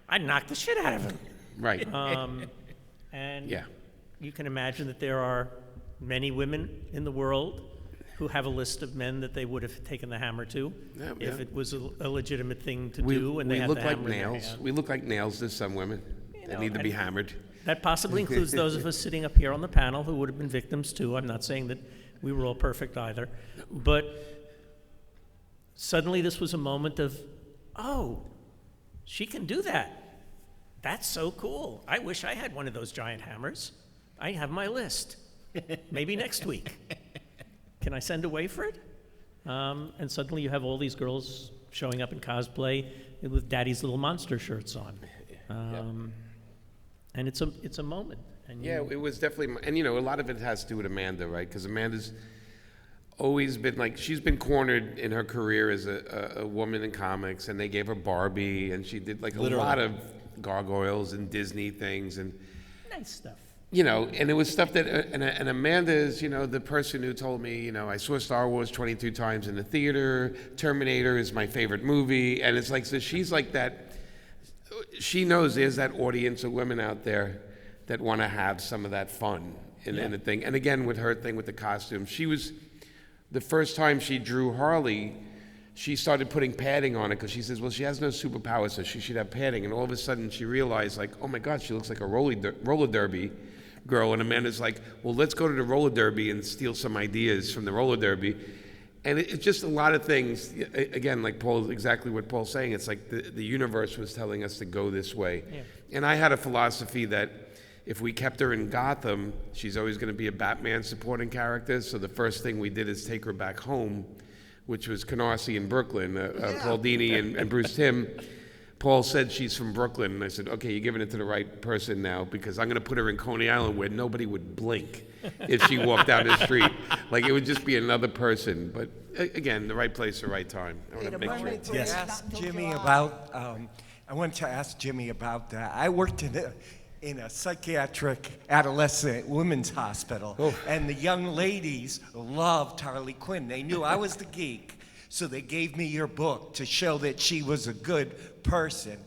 I'd knock the shit out of him. Right. And you can imagine that there are many women in the world who have a list of men that they would have taken the hammer to if it was a legitimate thing to do. And they had look the like hammer in their nails. hand. We look like nails to some women. They need to be hammered. That possibly includes those of us sitting up here on the panel who would have been victims too. I'm not saying that we were all perfect either. But suddenly this was a moment of, oh, she can do that. That's so cool. I wish I had one of those giant hammers. I have my list. Maybe next week. Can I send away for it? And suddenly you have all these girls showing up in cosplay with Daddy's Little Monster shirts on. And it's a moment. And Yeah, it was definitely, and a lot of it has to do with Amanda, right? Because Amanda's always been like, she's been cornered in her career as a woman in comics, and they gave her Barbie, and she did like a lot of gargoyles and Disney things, and Nice stuff. you know, and it was stuff that, and Amanda is, you know, the person who told me, you know, I saw Star Wars 22 times in the theater, Terminator is my favorite movie, and it's like, so she's like that, she knows there's that audience of women out there that want to have some of that fun in the thing. And again, with her thing with the costume, she was, the first time she drew Harley, she started putting padding on it because she says, well, she has no superpowers, so she should have padding. And all of a sudden she realized, like, oh my God, she looks like a roller derby girl. And Amanda's like, well, let's go to the roller derby and steal some ideas from the roller derby. And it's just a lot of things. Again, like Paul, exactly what Paul's saying. It's like the universe was telling us to go this way. Yeah. And I had a philosophy that if we kept her in Gotham, she's always going to be a Batman supporting character. So the first thing we did is take her back home, which was Canarsie in Brooklyn. Paul Dini and Bruce Timm. Paul said she's from Brooklyn, and I said, okay, you're giving it to the right person now, because I'm going to put her in Coney Island where nobody would blink if she walked down the street. Like, it would just be another person. But again, the right place, the right time. I want to make sure. Yes. I wanted to ask Jimmy about that. I worked in a psychiatric adolescent women's hospital, and the young ladies loved Harley Quinn. They knew I was the geek, so they gave me your book to show that she was a good person.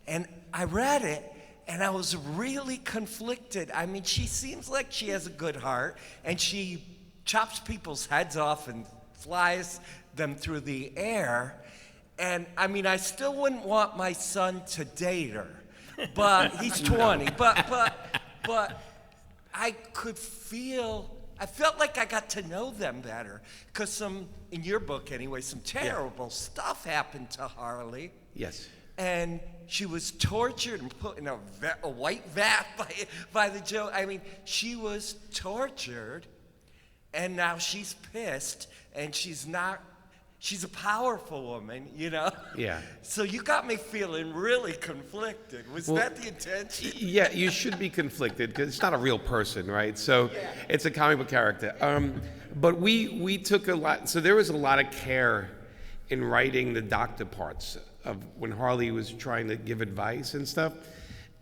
And I read it, and I was really conflicted. I mean, she seems like she has a good heart, and she chops people's heads off and flies them through the air. And I mean, I still wouldn't want my son to date her, but he's 20. But I could I felt like I got to know them better, because in your book anyway, some terrible stuff happened to Harley. Yes. And she was tortured and put in a white vat by the Joe. I mean, she was tortured, and now she's pissed, and she's a powerful woman, you know? Yeah. So you got me feeling really conflicted. Was that the intention? Yeah, you should be conflicted, because it's not a real person, right? So it's a comic book character. But we took a lot, so there was a lot of care in writing the doctor parts of when Harley was trying to give advice and stuff.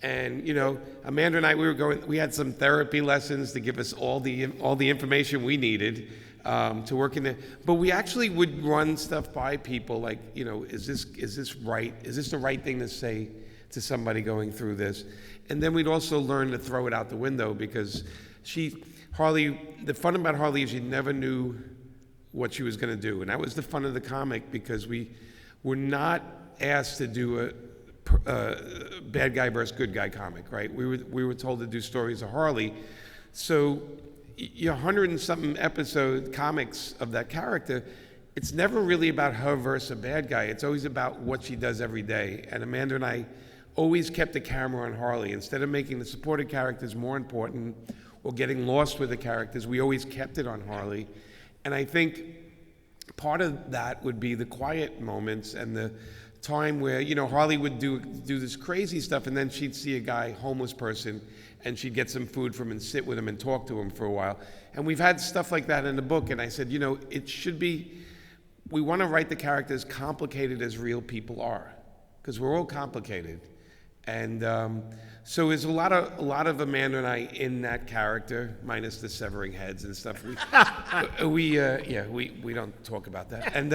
And, you know, Amanda and I, we had some therapy lessons to give us all the information we needed to work in there. But we actually would run stuff by people like, you know, is this right? Is this the right thing to say to somebody going through this? And then we'd also learn to throw it out the window, because the fun about Harley is you never knew what she was going to do. And that was the fun of the comic, because we were not asked to do a bad guy versus good guy comic, right? We were told to do stories of Harley. So your 100 and something episode comics of that character, it's never really about her versus a bad guy. It's always about what she does every day. And Amanda and I always kept the camera on Harley. Instead of making the supported characters more important or getting lost with the characters, we always kept it on Harley. And I think part of that would be the quiet moments and the time where, you know, Harley would do this crazy stuff, and then she'd see a guy, homeless person, and she'd get some food from him and sit with him and talk to him for a while. And we've had stuff like that in the book, and I said, you know, it should be, we want to write the characters complicated as real people are, because we're all complicated. And so there's a lot of Amanda and I in that character, minus the severing heads and stuff. We don't talk about that. And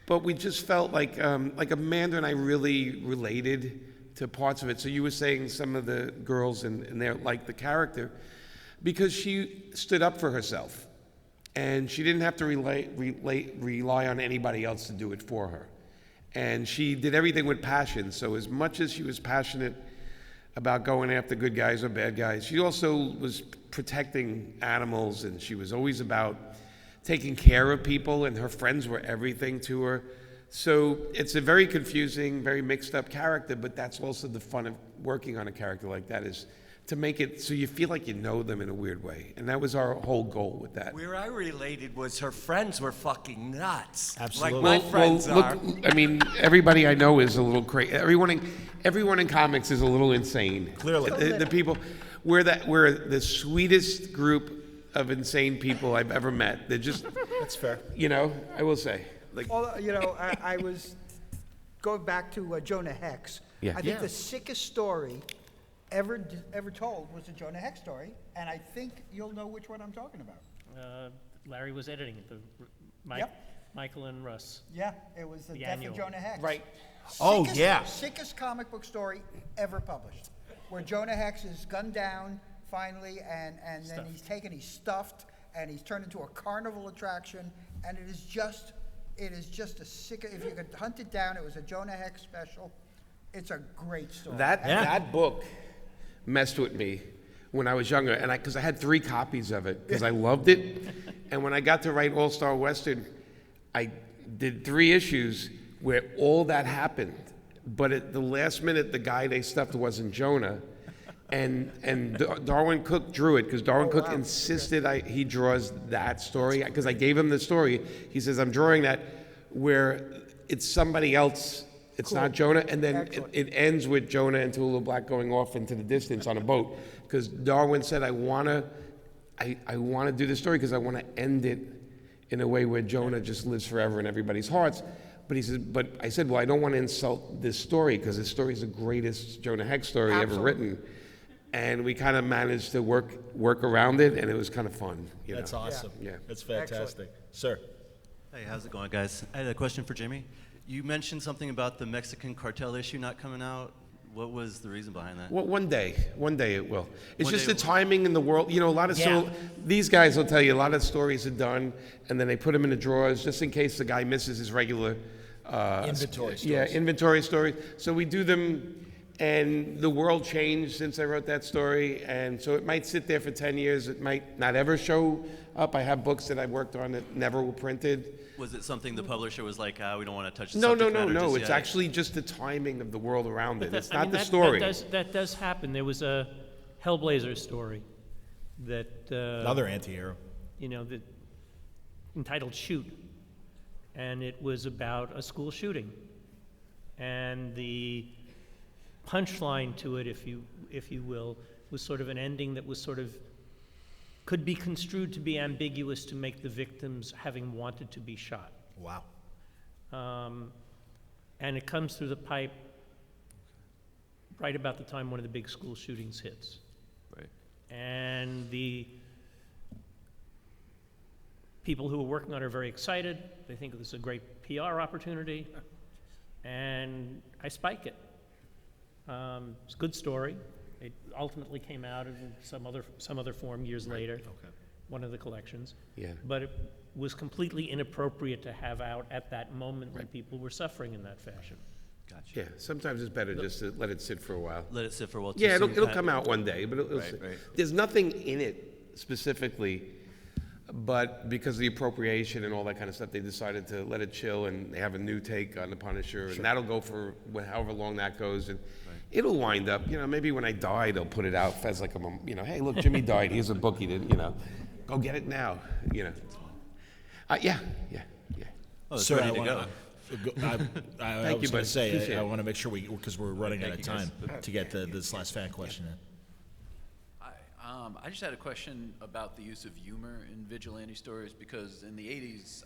but we just felt like Amanda and I really related to parts of it. So you were saying some of the girls in there like the character, because she stood up for herself, and she didn't have to rely on anybody else to do it for her. And she did everything with passion. So as much as she was passionate about going after good guys or bad guys, she also was protecting animals, and she was always about taking care of people, and her friends were everything to her. So it's a very confusing, very mixed up character, but that's also the fun of working on a character like that, is to make it so you feel like you know them in a weird way. And that was our whole goal with that. Where I related was her friends were fucking nuts. Absolutely. Like my friends are. I mean, everybody I know is a little crazy. Everyone in comics is a little insane. Clearly. The people, we're the sweetest group of insane people I've ever met. They're just, That's fair. I will say, like, Although, I was going back to Jonah Hex. Yeah. I think the sickest story ever told was the Jonah Hex story, and I think you'll know which one I'm talking about. Larry was editing it, Michael and Russ. Yeah, it was the death annual. of Jonah Hex. right. Oh, yeah. Sickest comic book story ever published, where Jonah Hex is gunned down finally, and then he's stuffed, and he's turned into a carnival attraction, and it is just a sick. If you could hunt it down, it was a Jonah Hex special. It's a great story. That book messed with me when I was younger, and because I had 3 copies of it because I loved it, and when I got to write All Star Western, I did 3 issues where all that happened, but at the last minute, the guy they stuffed wasn't Jonah, and Darwin Cook drew it because Darwin Cook insisted he draws that story because I gave him the story. He says, I'm drawing that where it's somebody else. It's not Jonah, and then it ends with Jonah and Tallulah Black going off into the distance on a boat because Darwin said, I want to do this story because I want to end it in a way where Jonah just lives forever in everybody's hearts. But he said, but I said, well, I don't want to insult this story because this story is the greatest Jonah Hex story ever written. And we kind of managed to work around it, and it was kind of fun. That's awesome. Yeah. That's fantastic. Sir. Hey, how's it going, guys? I had a question for Jimmy. You mentioned something about the Mexican cartel issue not coming out. What was the reason behind that? Well, one day it will. It's One just day the timing in the world. A lot of these guys will tell you a lot of stories are done, and then they put them in the drawers just in case the guy misses his regular Inventory stories. Yeah, inventory stories. So we do them, and the world changed since I wrote that story, and so it might sit there for 10 years. It might not ever show up. I have books that I worked on that never were printed. Was it something the publisher was like, we don't want to touch the No. subject matter just It's yet? actually just the timing of the world around it. It's not the that, story. That does happen. There was a Hellblazer story that Another anti-hero. that entitled "Shoot," and it was about a school shooting, and the punchline to it, if you will, was sort of an ending that was sort of could be construed to be ambiguous to make the victims having wanted to be shot. Wow. And it comes through the pipe right about the time one of the big school shootings hits. Right. And the people who are working on it are very excited. They think this is a great PR opportunity. And I spike it. It's a good story. It ultimately came out in some other form years later, one of the collections. Yeah. But it was completely inappropriate to have out at that moment when people were suffering in that fashion. Gotcha. Yeah, sometimes it's better just to let it sit for a while. Let it sit for a while. too Yeah, soon, it'll kind come of- out one day, but it'll Right, sit. right. There's nothing in it specifically, but because of the appropriation and all that kind of stuff, they decided to let it chill, and they have a new take on the Punisher, and that'll go for however long that goes, and it'll wind up. Maybe when I die, they'll put it out as like hey, look, Jimmy died. Here's a book he did. Go get it now. Yeah. Oh, it's Sir, ready to go. I you, was going bud. to say, Appreciate I it. want to make sure because we're running out of Thank you, guys. time to get this last fan question in. I just had a question about the use of humor in vigilante stories because in the 80s,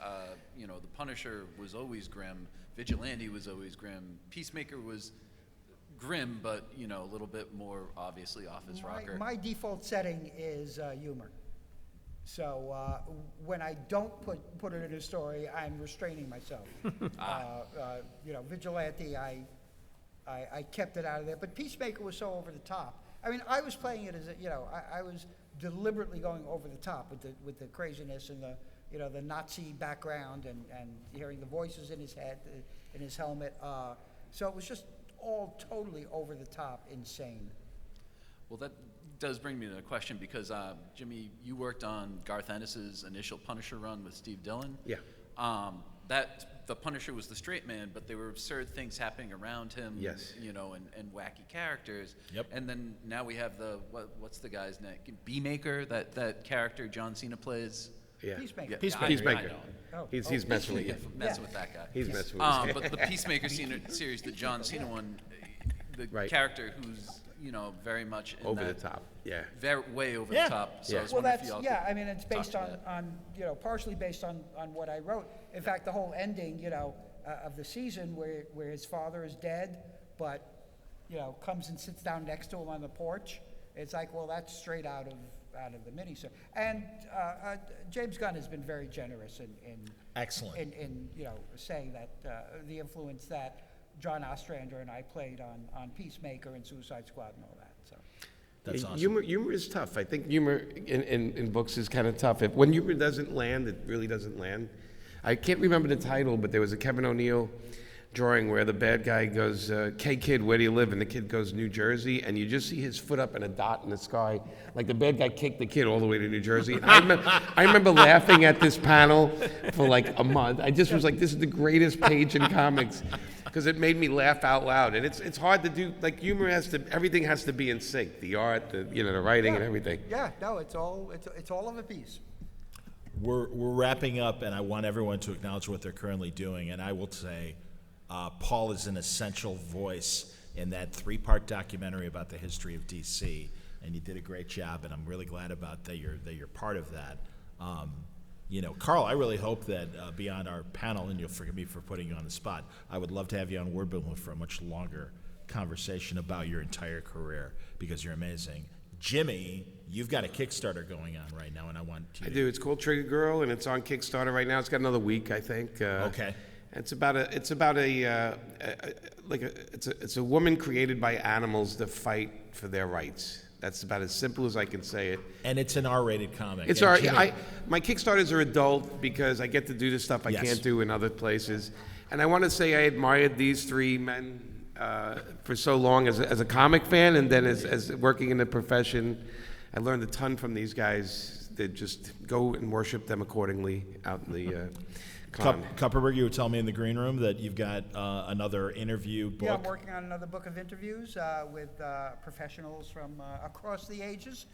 the Punisher was always grim, Vigilante was always grim, Peacemaker was grim, but a little bit more obviously office rocker. My default setting is humor. So when I don't put it in a story, I'm restraining myself. Vigilante, I kept it out of there. But Peacemaker was so over the top. I mean, I was playing it as I was deliberately going over the top with the craziness and the Nazi background and hearing the voices in his head, in his helmet. So it was just all totally over the top, insane. Well, that does bring me to a question because, Jimmy, you worked on Garth Ennis's initial Punisher run with Steve Dillon. Yeah. The Punisher was the straight man, but there were absurd things happening around him. Yes. And wacky characters. Yep. And then now we have what's the guy's name? B-Maker, that character John Cena plays. Yeah. Peacemaker. Yeah, Peacemaker. I know. Oh, He's messing with you. Messing with that guy. He's messing with you. But the Peacemaker series, the John Cena one, the Right. character who's very much in Over the that, top, yeah. very way over Yeah. the top. So I was Well, wondering if that's, y'all yeah, could I mean, it's talk based to on, that. partially based on what I wrote. In fact, the whole ending, of the season where his father is dead, but, comes and sits down next to him on the porch, it's like, well, that's straight out of the miniseries. And James Gunn has been very generous in Excellent. in saying that the influence that John Ostrander and I played on Peacemaker and Suicide Squad and all that. So That's awesome. Humor is tough. I think humor in books is kind of tough. When humor doesn't land, it really doesn't land. I can't remember the title, but there was a Kevin O'Neill drawing where the bad guy goes, "Hey kid, where do you live?" And the kid goes, "New Jersey," and you just see his foot up in a dot in the sky, like the bad guy kicked the kid all the way to New Jersey. And I remember laughing at this panel for like a month. I just was like, "This is the greatest page in comics," because it made me laugh out loud. And it's hard to do. Like humor everything has to be in sync. The art, the writing, and everything. yeah, no, it's all of a piece. We're wrapping up, and I want everyone to acknowledge what they're currently doing. And I will say, Paul is an essential voice in that 3-part documentary about the history of DC, and you did a great job. And I'm really glad about that. You're part of that. Carl, I really hope that beyond our panel, and you'll forgive me for putting you on the spot, I would love to have you on Word Balloon for a much longer conversation about your entire career because you're amazing. Jimmy, you've got a Kickstarter going on right now, and I want you I do. It's called Trigger Girl, and it's on Kickstarter right now. It's got another week, I think. Okay. It's about a woman created by animals to fight for their rights. That's about as simple as I can say it. And it's an R-rated comic. It's And Jimmy- my Kickstarters are adult because I get to do the stuff I Yes. can't do in other places. And I want to say I admired these 3 men for so long as a comic fan, and then as working in the profession. I learned a ton from these guys. That just go and worship them accordingly out in the con. Kupperberg, you were telling me in the green room that you've got another interview book. Yeah, I'm working on another book of interviews with professionals from across the ages.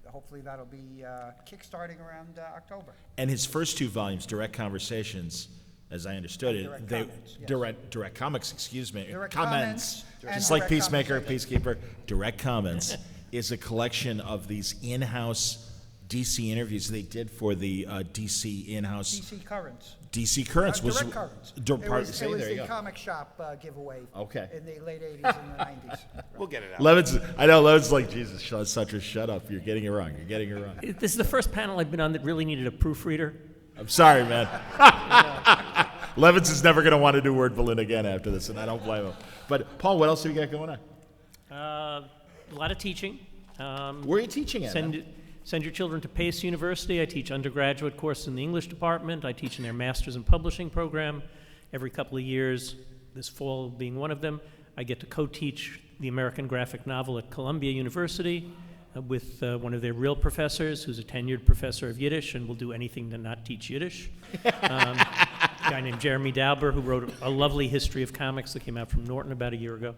Hopefully that'll be kickstarting around October. And his first 2 volumes, Direct Conversations, as I understood it, Direct Comments, yes. direct comics, excuse me, Direct comments, Comments just and like Direct Peacemaker, Conversations. Peacekeeper. Direct Comments is a collection of these in-house DC interviews they did for the DC in-house DC Currents. DC Currents was Direct Currents. Dir- It part- was say, there you the go. comic shop giveaway Okay. in the late 80s and the 90s. We'll get it out. Levitz, I know Levitz like Jesus. Such shut up. You're getting it wrong. You're getting it wrong. This is the first panel I've been on that really needed a proofreader. I'm sorry, man. Levitz is never going to want to do Word Balloon again after this, and I don't blame him. But Paul, what else have you got going on? A lot of teaching. Where are you teaching at? man? Send your children to Pace University. I teach undergraduate course in the English department. I teach in their master's in publishing program every couple of years, this fall being one of them. I get to co-teach the American graphic novel at Columbia University with one of their real professors who's a tenured professor of Yiddish and will do anything to not teach Yiddish. A guy named Jeremy Dauber who wrote a lovely history of comics that came out from Norton about a year ago.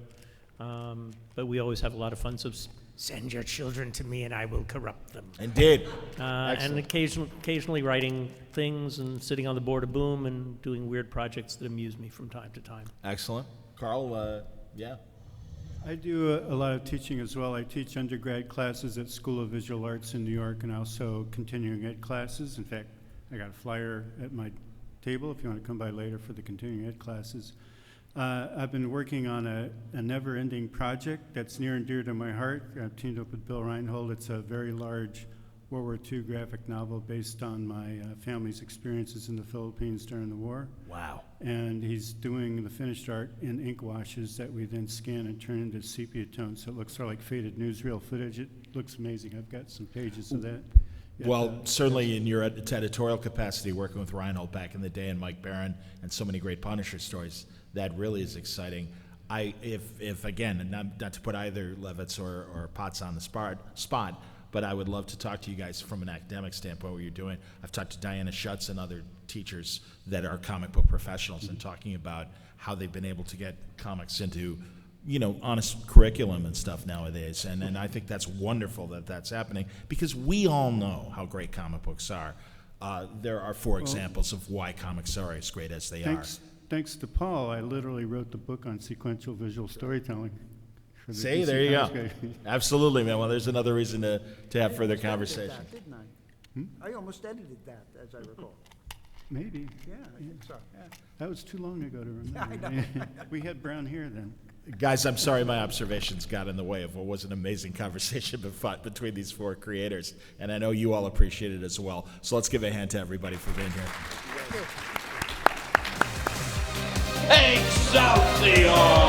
But we always have a lot of fun, so send your children to me and I will corrupt them. Indeed. And occasionally writing things and sitting on the board of Boom and doing weird projects that amuse me from time to time. Excellent. Carl, yeah. I do a lot of teaching as well. I teach undergrad classes at School of Visual Arts in New York and also continuing ed classes. In fact, I got a flyer at my table if you want to come by later for the continuing ed classes. I've been working on a never-ending project that's near and dear to my heart. I've teamed up with Bill Reinhold. It's a very large World War II graphic novel based on my family's experiences in the Philippines during the war. Wow. And he's doing the finished art in ink washes that we then scan and turn into sepia tones, so it looks sort of like faded newsreel footage. It looks amazing. I've got some pages of that. Well, certainly in your editorial capacity, working with Reinhold back in the day and Mike Barron and so many great Punisher stories, that really is exciting. If again, not to put either Levitz or Potts on the spot, but I would love to talk to you guys from an academic standpoint what you're doing. I've talked to Diana Schutz and other teachers that are comic book professionals and talking about how they've been able to get comics into, honest curriculum and stuff nowadays. And I think that's wonderful that that's happening because we all know how great comic books are. There are 4 examples of why comics are as great as they are. Thanks to Paul, I literally wrote the book on sequential visual storytelling. for the See, DC there you go. Comics guy. Absolutely, man. Well, there's another reason to have further Edited conversation. that, didn't I? I almost edited that, as I recall. Maybe. Yeah, I think so, yeah. That was too long ago to remember. I know. We had brown hair then. Guys, I'm sorry my observations got in the way of what was an amazing conversation between these four creators, and I know you all appreciate it as well. So let's give a hand to everybody for being here. Excelsior!